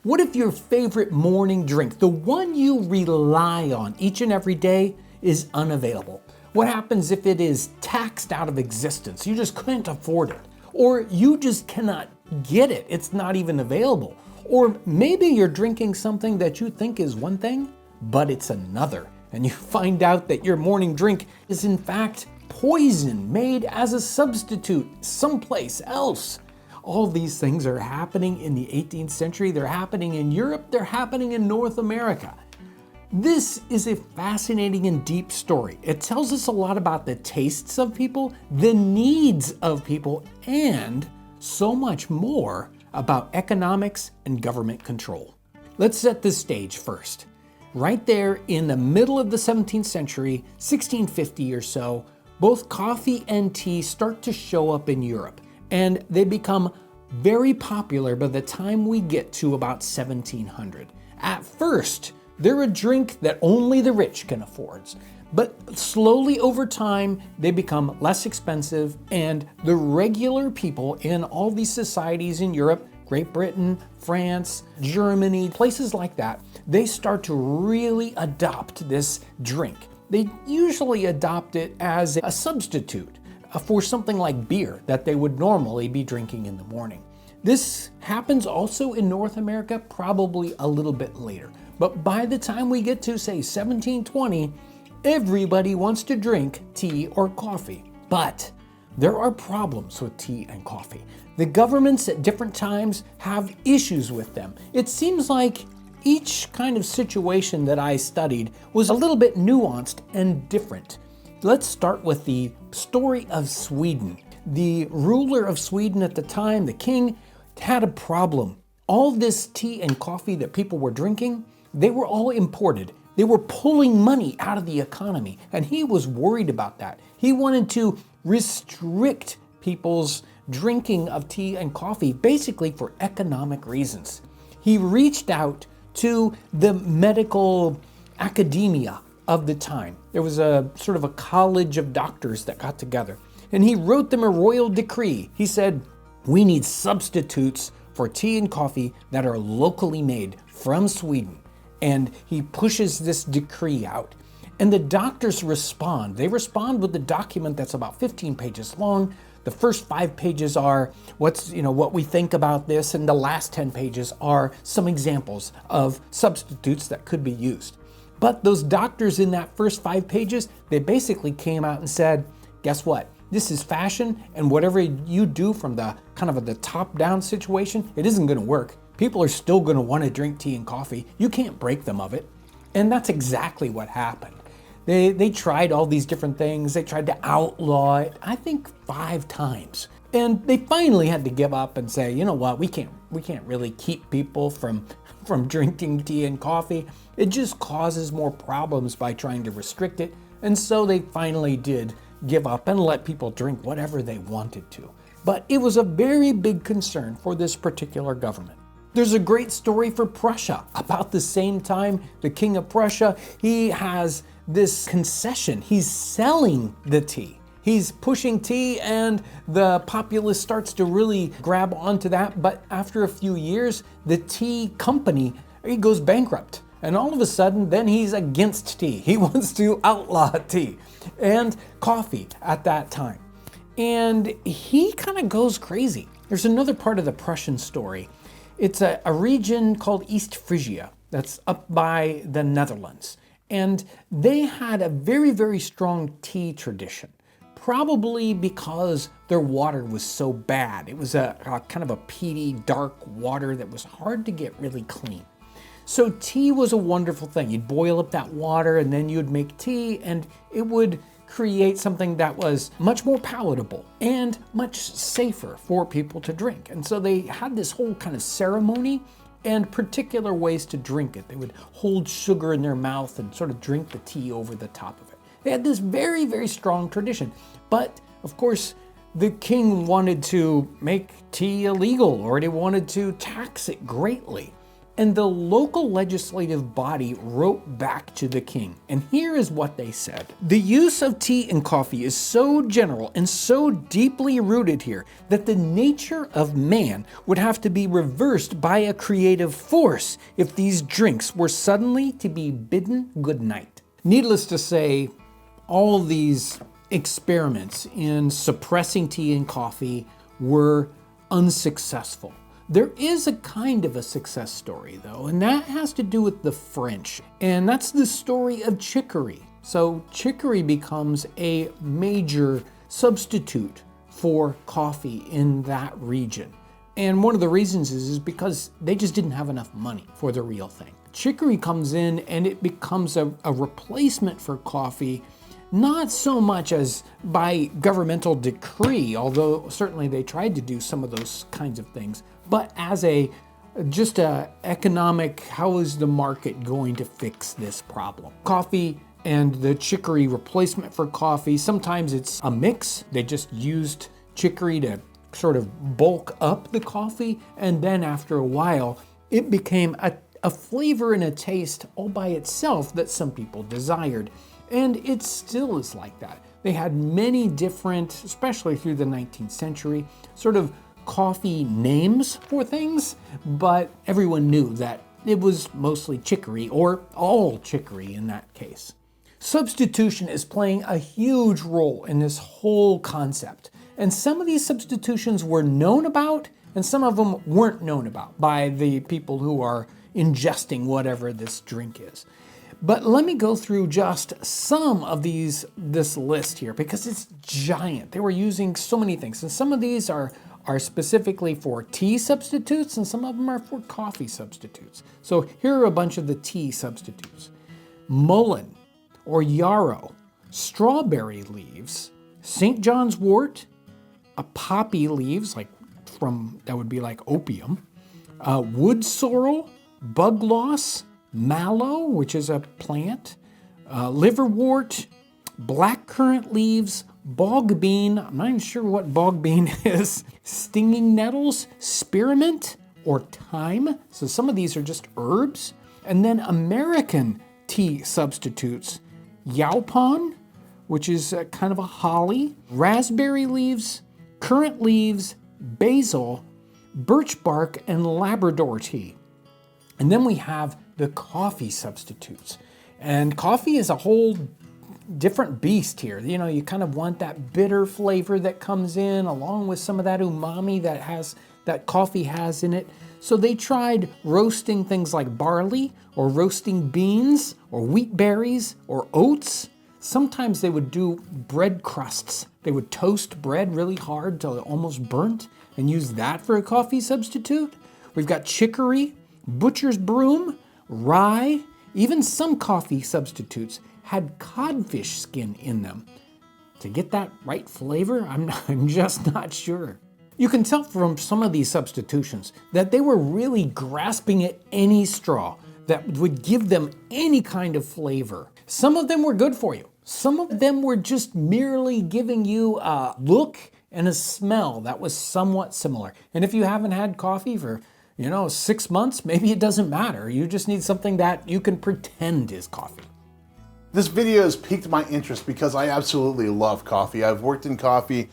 What if your favorite morning drink, the one you rely on each and every day, is unavailable? What happens if it is taxed out of existence? You just couldn't afford it. Or you just cannot get it. It's not even available. Or maybe you're drinking something that you think is one thing, but it's another. And you find out that your morning drink is in fact poison made as a substitute someplace else. All these things are happening in the 18th century. They're happening in Europe. They're happening in North America. This is a fascinating and deep story. It tells us a lot about the tastes of people, the needs of people, and so much more about economics and government control. Let's set the stage first. Right there in the middle of the 17th century, 1650 or so, both coffee and tea start to show up in Europe, and they become very popular by the time we get to about 1700. At first, they're a drink that only the rich can afford, but slowly over time, they become less expensive, and the regular people in all these societies in Europe, Great Britain, France, Germany, places like that, they start to really adopt this drink. They usually adopt it as a substitute for something like beer that they would normally be drinking in the morning. This happens also in North America, probably a little bit later. But by the time we get to, say, 1720, everybody wants to drink tea or coffee. But there are problems with tea and coffee. The governments at different times have issues with them. It seems like each kind of situation that I studied was a little bit nuanced and different. Let's start with the story of Sweden. The ruler of Sweden at the time, the king, had a problem. All this tea and coffee that people were drinking, they were all imported. They were pulling money out of the economy, and he was worried about that. He wanted to restrict people's drinking of tea and coffee, basically for economic reasons. He reached out to the medical academia of the time. There was a sort of a college of doctors that got together, and he wrote them a royal decree. He said, we need substitutes for tea and coffee that are locally made from Sweden. And he pushes this decree out. And the doctors respond. They respond with a document that's about 15 pages long. The first 5 pages are what we think about this, and the last 10 pages are some examples of substitutes that could be used. But those doctors in that first 5 pages, they basically came out and said, guess what? This is fashion, and whatever you do from the kind of the top-down situation, it isn't going to work. People are still going to want to drink tea and coffee. You can't break them of it. And that's exactly what happened. They tried all these different things. They tried to outlaw it, I think 5 times. And they finally had to give up and say, you know what, we can't really keep people from drinking tea and coffee. It just causes more problems by trying to restrict it. And so they finally did give up and let people drink whatever they wanted to. But it was a very big concern for this particular government. There's a great story for Prussia. About the same time, the King of Prussia, he has this concession. He's selling the tea. He's pushing tea, and the populace starts to really grab onto that. But after a few years, the tea company, he goes bankrupt. And all of a sudden, then he's against tea. He wants to outlaw tea and coffee at that time. And he kind of goes crazy. There's another part of the Prussian story. It's a region called East Frisia that's up by the Netherlands. And they had a very, very strong tea tradition, probably because their water was so bad. It was a kind of a peaty, dark water that was hard to get really clean. So tea was a wonderful thing. You'd boil up that water and then you'd make tea, and it would create something that was much more palatable and much safer for people to drink. And so they had this whole kind of ceremony and particular ways to drink it. They would hold sugar in their mouth and sort of drink the tea over the top of it. They had this very, very strong tradition. But of course, the king wanted to make tea illegal, or they wanted to tax it greatly. And the local legislative body wrote back to the king, and here is what they said. The use of tea and coffee is so general and so deeply rooted here that the nature of man would have to be reversed by a creative force if these drinks were suddenly to be bidden good night. Needless to say, all these experiments in suppressing tea and coffee were unsuccessful. There is a kind of a success story though, and that has to do with the French, and that's the story of chicory. So chicory becomes a major substitute for coffee in that region. And one of the reasons is because they just didn't have enough money for the real thing. Chicory comes in and it becomes a replacement for coffee, not so much as by governmental decree, although certainly they tried to do some of those kinds of things, but as just a economic, how is the market going to fix this problem? Coffee and the chicory replacement for coffee, sometimes it's a mix. They just used chicory to sort of bulk up the coffee, and then after a while, it became a flavor and a taste all by itself that some people desired. And it still is like that. They had many different, especially through the 19th century, sort of coffee names for things, but everyone knew that it was mostly chicory, or all chicory in that case. Substitution is playing a huge role in this whole concept. And some of these substitutions were known about, and some of them weren't known about by the people who are ingesting whatever this drink is. But let me go through just some of this list here, because it's giant. They were using so many things, and some of these are specifically for tea substitutes, and some of them are for coffee substitutes. So here are a bunch of the tea substitutes. Mullein or yarrow, strawberry leaves, St. John's wort, a poppy leaves, that would be like opium, wood sorrel, bug loss, mallow, which is a plant, liverwort, blackcurrant leaves, bog bean, I'm not even sure what bog bean is, stinging nettles, spearmint, or thyme. So some of these are just herbs. And then American tea substitutes, yaupon, which is kind of a holly, raspberry leaves, currant leaves, basil, birch bark, and Labrador tea. And then we have the coffee substitutes. And coffee is a whole different beast here. You know, you kind of want that bitter flavor that comes in along with some of that umami that coffee has in it. So they tried roasting things like barley, or roasting beans, or wheat berries, or oats. Sometimes they would do bread crusts. They would toast bread really hard till it almost burnt and use that for a coffee substitute. We've got chicory, butcher's broom, rye. Even some coffee substitutes had codfish skin in them. To get that right flavor, I'm just not sure. You can tell from some of these substitutions that they were really grasping at any straw that would give them any kind of flavor. Some of them were good for you. Some of them were just merely giving you a look and a smell that was somewhat similar. And if you haven't had coffee for 6 months, maybe it doesn't matter. You just need something that you can pretend is coffee. This video has piqued my interest because I absolutely love coffee. I've worked in coffee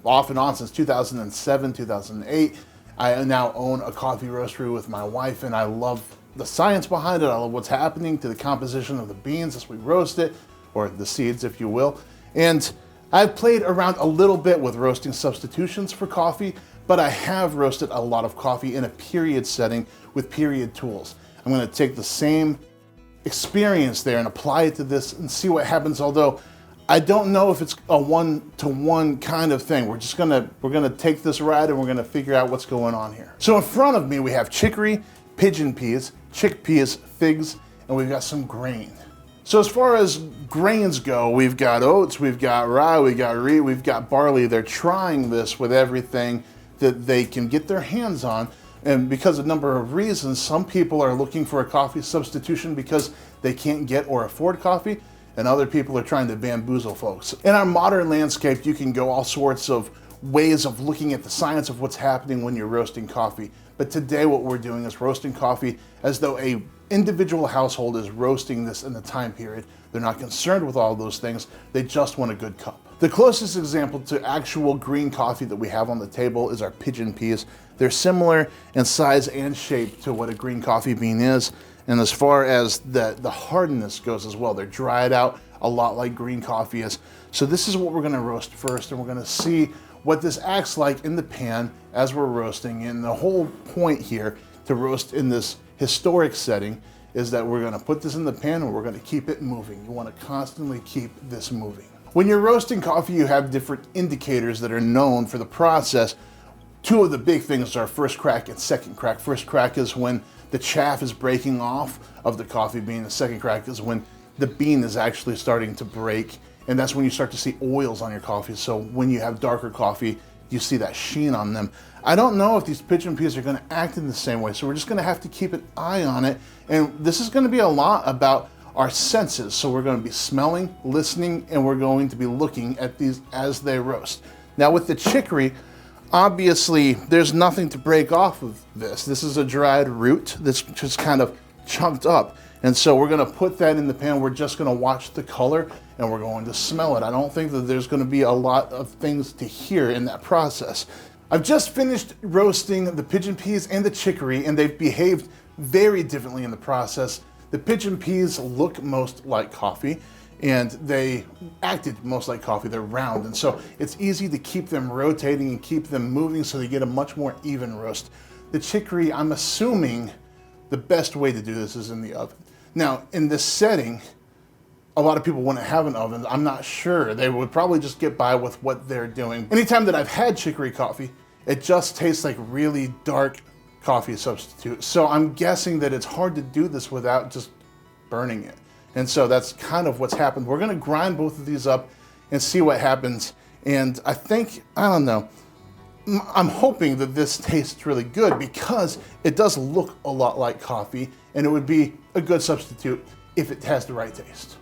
off and on since 2007, 2008. I now own a coffee roastery with my wife, and I love the science behind it. I love what's happening to the composition of the beans as we roast it, or the seeds, if you will. And I've played around a little bit with roasting substitutions for coffee, but I have roasted a lot of coffee in a period setting with period tools. I'm going to take the same experience there and apply it to this and see what happens, although I don't know if it's a one-to-one kind of thing. We're gonna take this ride and we're gonna figure out what's going on here. So in front of me we have chicory, pigeon peas, chickpeas, figs, and we've got some grain. So as far as grains go, we've got oats, we've got rye, we've got wheat, we've got barley. They're trying this with everything that they can get their hands on. And because of a number of reasons, some people are looking for a coffee substitution because they can't get or afford coffee, and other people are trying to bamboozle folks. In our modern landscape, you can go all sorts of ways of looking at the science of what's happening when you're roasting coffee. But today what we're doing is roasting coffee as though a individual household is roasting this in the time period. They're not concerned with all those things. They just want a good cup. The closest example to actual green coffee that we have on the table is our pigeon peas. They're similar in size and shape to what a green coffee bean is. And as far as the hardness goes as well, they're dried out a lot like green coffee is. So this is what we're gonna roast first, and we're gonna see what this acts like in the pan as we're roasting. And the whole point here to roast in this historic setting is that we're gonna put this in the pan and we're gonna keep it moving. You wanna constantly keep this moving. When you're roasting coffee, you have different indicators that are known for the process. Two of the big things are first crack and second crack. First crack is when the chaff is breaking off of the coffee bean. The second crack is when the bean is actually starting to break, and that's when you start to see oils on your coffee. So when you have darker coffee, you see that sheen on them. I don't know if these pigeon peas are gonna act in the same way, so we're just gonna have to keep an eye on it. And this is gonna be a lot about our senses. So we're gonna be smelling, listening, and we're going to be looking at these as they roast. Now with the chicory, obviously there's nothing to break off of this. This is a dried root that's just kind of chunked up. And so we're gonna put that in the pan. We're just gonna watch the color and we're going to smell it. I don't think that there's gonna be a lot of things to hear in that process. I've just finished roasting the pigeon peas and the chicory, and they've behaved very differently in the process. The pigeon peas look most like coffee, and they acted most like coffee. They're round, and so it's easy to keep them rotating and keep them moving so they get a much more even roast. The chicory, I'm assuming the best way to do this is in the oven. Now, in this setting, a lot of people wouldn't have an oven. I'm not sure. They would probably just get by with what they're doing. Anytime that I've had chicory coffee, it just tastes like really dark coffee substitute. So I'm guessing that it's hard to do this without just burning it. And so that's kind of what's happened. We're gonna grind both of these up and see what happens. And I think, I don't know, I'm hoping that this tastes really good because it does look a lot like coffee, and it would be a good substitute if it has the right taste.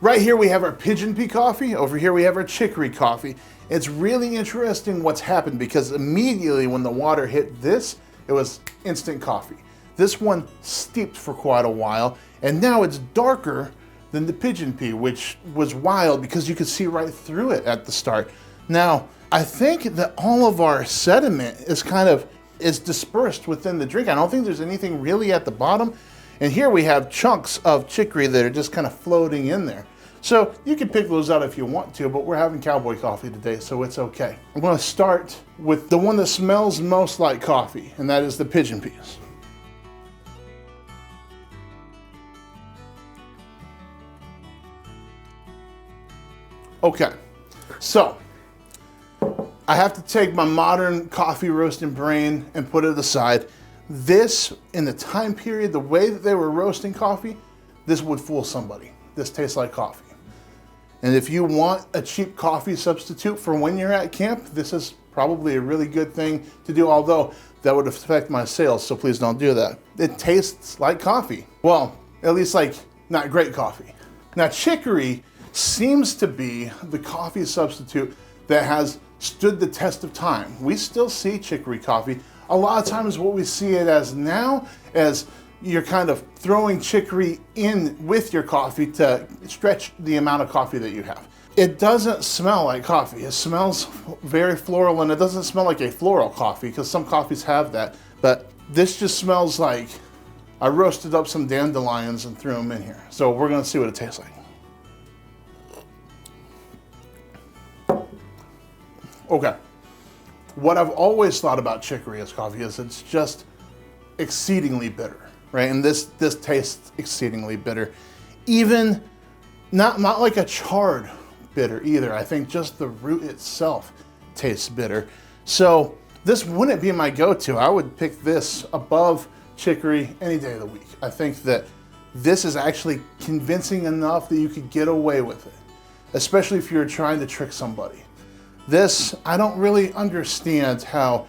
Right here we have our pigeon pea coffee. Over here we have our chicory coffee. It's really interesting what's happened because immediately when the water hit this, it was instant coffee. This one steeped for quite a while, and now it's darker than the pigeon pea, which was wild because you could see right through it at the start. Now, I think that all of our sediment is dispersed within the drink. I don't think there's anything really at the bottom. And here we have chunks of chicory that are just kind of floating in there. So you can pick those out if you want to, but we're having cowboy coffee today, so it's okay. I'm gonna start with the one that smells most like coffee, and that is the pigeon peas. Okay, so I have to take my modern coffee roasting brain and put it aside. This, in the time period, the way that they were roasting coffee, this would fool somebody. This tastes like coffee. And if you want a cheap coffee substitute for when you're at camp, this is probably a really good thing to do, although that would affect my sales, so please don't do that. It tastes like coffee. Well, at least like not great coffee. Now, chicory seems to be the coffee substitute that has stood the test of time. We still see chicory coffee. A lot of times what we see it as now as you're kind of throwing chicory in with your coffee to stretch the amount of coffee that you have. It doesn't smell like coffee. It smells very floral, and it doesn't smell like a floral coffee because some coffees have that, but this just smells like I roasted up some dandelions and threw them in here. So we're gonna see what it tastes like. Okay. What I've always thought about chicory as coffee is it's just exceedingly bitter, right? And this tastes exceedingly bitter. Even not like a charred bitter either. I think just the root itself tastes bitter. So this wouldn't be my go-to. I would pick this above chicory any day of the week. I think that this is actually convincing enough that you could get away with it, especially if you're trying to trick somebody. This, I don't really understand how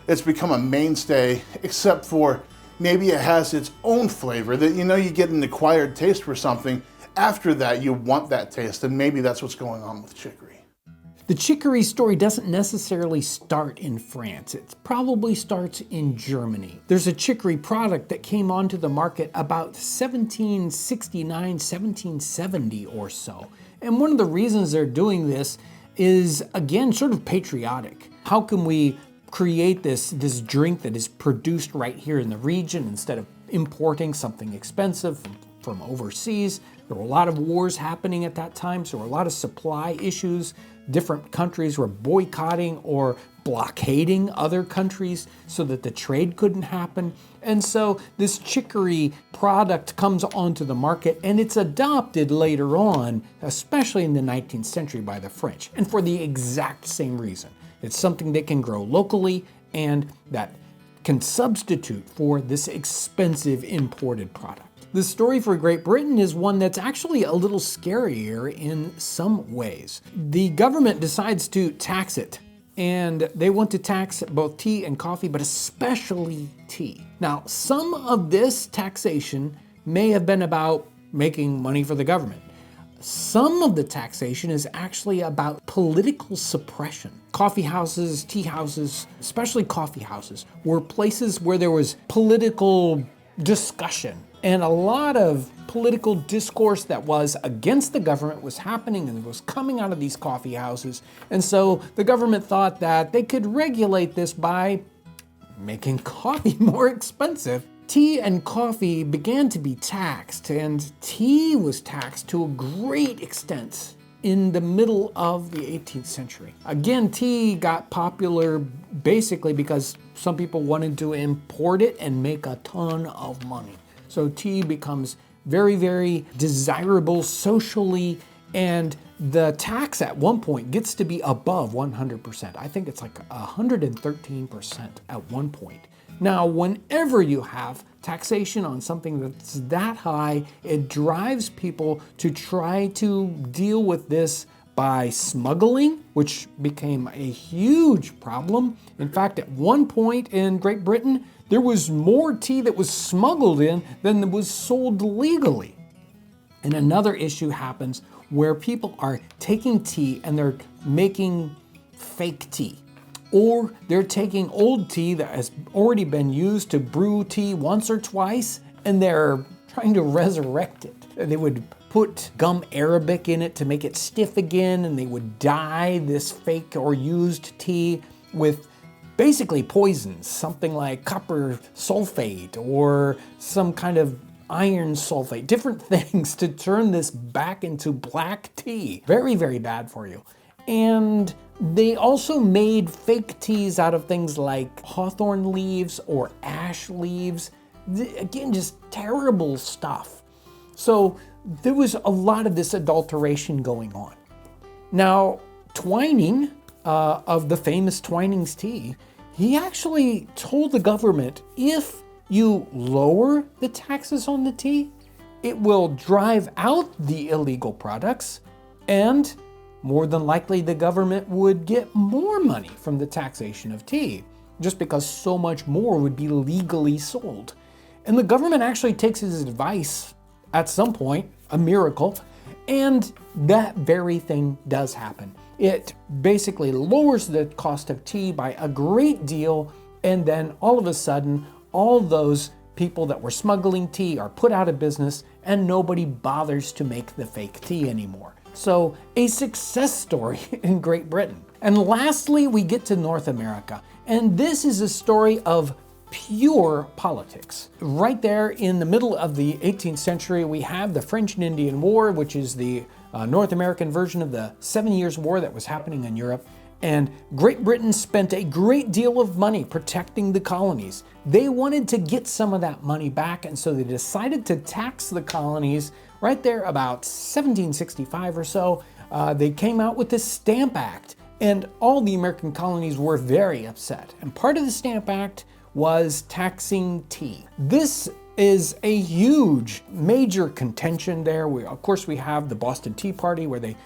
it's become a mainstay, except for maybe it has its own flavor that, you know, you get an acquired taste for something. After that, you want that taste, and maybe that's what's going on with chicory. The chicory story doesn't necessarily start in France. It probably starts in Germany. There's a chicory product that came onto the market about 1769, 1770 or so. And one of the reasons they're doing this is, again, sort of patriotic. How can we create this drink that is produced right here in the region instead of importing something expensive from overseas? There were a lot of wars happening at that time, so there were a lot of supply issues. Different countries were boycotting or blockading other countries so that the trade couldn't happen. And so this chicory product comes onto the market, and it's adopted later on, especially in the 19th century, by the French, and for the exact same reason. It's something that can grow locally and that can substitute for this expensive imported product. The story for Great Britain is one that's actually a little scarier in some ways. The government decides to tax it, and they want to tax both tea and coffee, but especially tea. Now, some of this taxation may have been about making money for the government. Some of the taxation is actually about political suppression. Coffee houses, tea houses, especially coffee houses, were places where there was political discussion. And a lot of political discourse that was against the government was happening and was coming out of these coffee houses. And so the government thought that they could regulate this by making coffee more expensive. Tea and coffee began to be taxed, and tea was taxed to a great extent in the middle of the 18th century. Again, tea got popular basically because some people wanted to import it and make a ton of money. So tea becomes very, very desirable socially, and the tax at one point gets to be above 100%. I think it's like 113% at one point. Now, whenever you have taxation on something that's that high, it drives people to try to deal with this by smuggling, which became a huge problem. In fact, at one point in Great Britain, there was more tea that was smuggled in than was sold legally. And another issue happens where people are taking tea and they're making fake tea. Or they're taking old tea that has already been used to brew tea once or twice, and they're trying to resurrect it. They would put gum arabic in it to make it stiff again, and they would dye this fake or used tea with basically poisons, something like copper sulfate or some kind of iron sulfate, different things to turn this back into black tea. Very, very bad for you. And they also made fake teas out of things like hawthorn leaves or ash leaves. Again, just terrible stuff. So there was a lot of this adulteration going on. Now, Twining, of the famous Twining's tea, he actually told the government, if you lower the taxes on the tea, it will drive out the illegal products, and more than likely the government would get more money from the taxation of tea, just because so much more would be legally sold. And the government actually takes his advice at some point, a miracle, and that very thing does happen. It basically lowers the cost of tea by a great deal, and then all of a sudden, all those people that were smuggling tea are put out of business, and nobody bothers to make the fake tea anymore. So a success story in Great Britain. And lastly, we get to North America. And this is a story of pure politics. Right there in the middle of the 18th century, we have the French and Indian War, which is the North American version of the 7 Years' War that was happening in Europe. And Great Britain spent a great deal of money protecting the colonies. They wanted to get some of that money back, and so they decided to tax the colonies right there about 1765 or so. They came out with the Stamp Act, and all the American colonies were very upset. And part of the Stamp Act was taxing tea. This is a huge, major contention there. Of course, we have the Boston Tea Party where they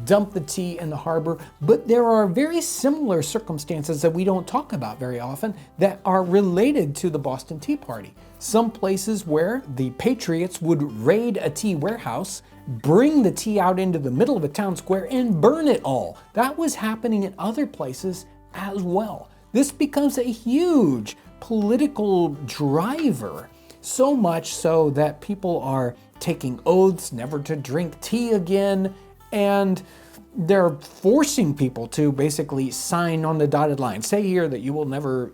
dump the tea in the harbor, but there are very similar circumstances that we don't talk about very often that are related to the Boston Tea Party. some places where the patriots would raid a tea warehouse, bring the tea out into the middle of a town square and burn it all. That was happening in other places as well. This becomes a huge political driver, so much so that people are taking oaths never to drink tea again, and they're forcing people to basically sign on the dotted line. Say here that you will never,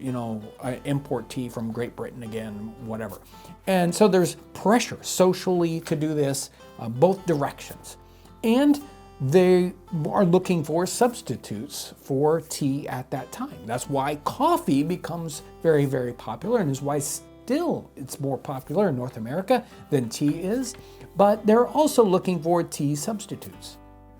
import tea from Great Britain again, whatever. And so there's pressure socially to do this, both directions. And they are looking for substitutes for tea at that time. That's why coffee becomes very, very popular, and is why still it's more popular in North America than tea is. But they're also looking for tea substitutes.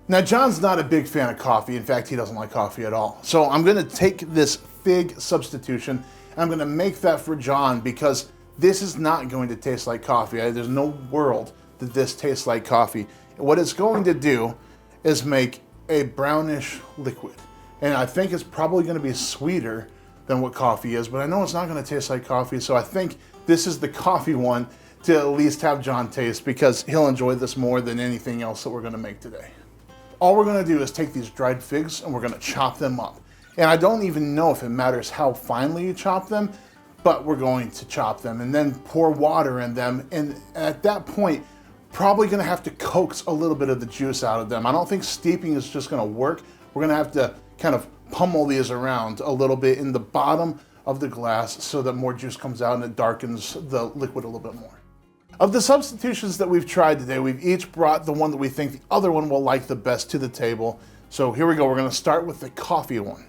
Now, John's not a big fan of coffee. In fact, he doesn't like coffee at all. So I'm going to take this fig substitution and I'm going to make that for John, because this is not going to taste like coffee. There's no world that this tastes like coffee. What it's going to do is make a brownish liquid. And I think it's probably going to be sweeter than what coffee is, but I know it's not going to taste like coffee. So I think this is the coffee one to at least have John taste, because he'll enjoy this more than anything else that we're going to make today. All we're going to do is take these dried figs and we're going to chop them up. And I don't even know if it matters how finely you chop them, but we're going to chop them and then pour water in them. And at that point, probably going to have to coax a little bit of the juice out of them. I don't think steeping is just going to work. We're going to have to kind of pummel these around a little bit in the bottom of the glass so that more juice comes out and it darkens the liquid a little bit more. Of the substitutions that we've tried today, we've each brought the one that we think the other one will like the best to the table. So here we go. We're going to start with the coffee one.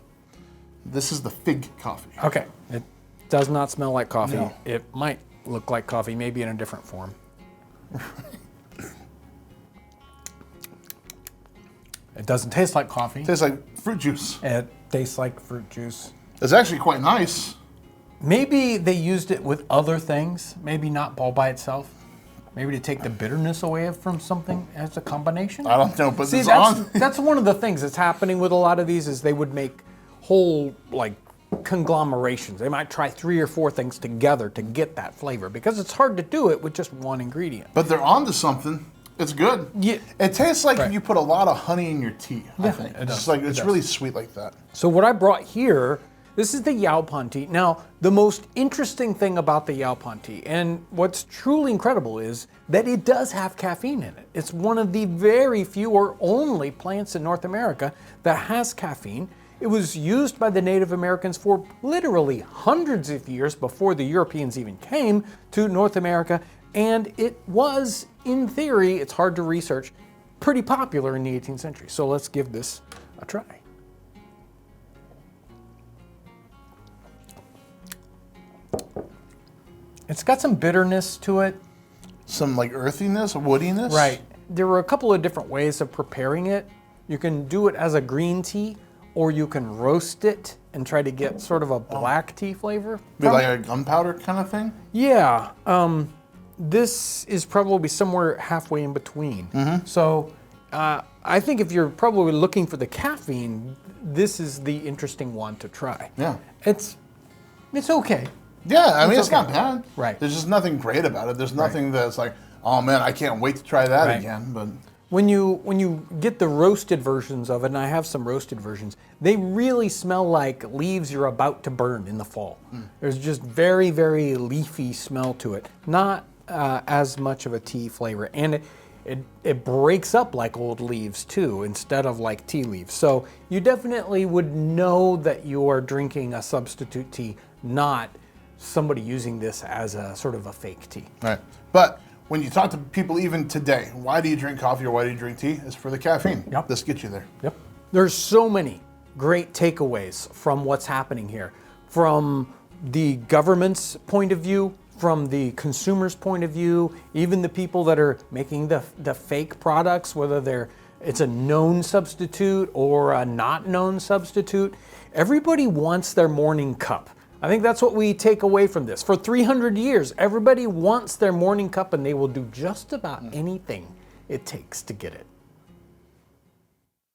This is the fig coffee. Okay. It does not smell like coffee. No. It might look like coffee, maybe in a different form. It doesn't taste like coffee. It tastes like fruit juice. It tastes like fruit juice. It's actually quite nice. Maybe they used it with other things, maybe not all by itself. Maybe to take the bitterness away from something as a combination. I don't know, but see, it's that's one of the things that's happening with a lot of these, is they would make whole conglomerations. They might try 3 or 4 things together to get that flavor, because it's hard to do it with just one ingredient. But they're onto something. It's good. Yeah. It tastes like you put a lot of honey in your tea, I think. It does. It's really sweet like that. So what I brought here, this is the Yaupon tea. Now, the most interesting thing about the Yaupon tea, and what's truly incredible, is that it does have caffeine in it. It's one of the very few or only plants in North America that has caffeine. It was used by the Native Americans for literally hundreds of years before the Europeans even came to North America, and it was, in theory, it's hard to research, pretty popular in the 18th century. So let's give this a try. It's got some bitterness to it. Some earthiness, woodiness. Right. There were a couple of different ways of preparing it. You can do it as a green tea, or you can roast it and try to get sort of a black tea flavor. Be like a gunpowder kind of thing? Yeah. This is probably somewhere halfway in between. Mm-hmm. So I think if you're probably looking for the caffeine, this is the interesting one to try. Yeah. It's okay. Yeah, I mean, it's not bad. Right. There's just nothing great about it. There's nothing that's like, oh man, I can't wait to try that again. But when you get the roasted versions of it, and I have some roasted versions, they really smell like leaves you're about to burn in the fall. There's just very, very leafy smell to it. Not as much of a tea flavor. And it breaks up like old leaves too, instead of like tea leaves. So you definitely would know that you are drinking a substitute tea, not somebody using this as a sort of a fake tea. Right. But when you talk to people even today, why do you drink coffee or why do you drink tea? It's for the caffeine. Yep. This gets you there. Yep. There's so many great takeaways from what's happening here. From the government's point of view, from the consumer's point of view, even the people that are making the fake products, whether it's a known substitute or a not known substitute. Everybody wants their morning cup. I think that's what we take away from this. For 300 years, everybody wants their morning cup, and they will do just about anything it takes to get it.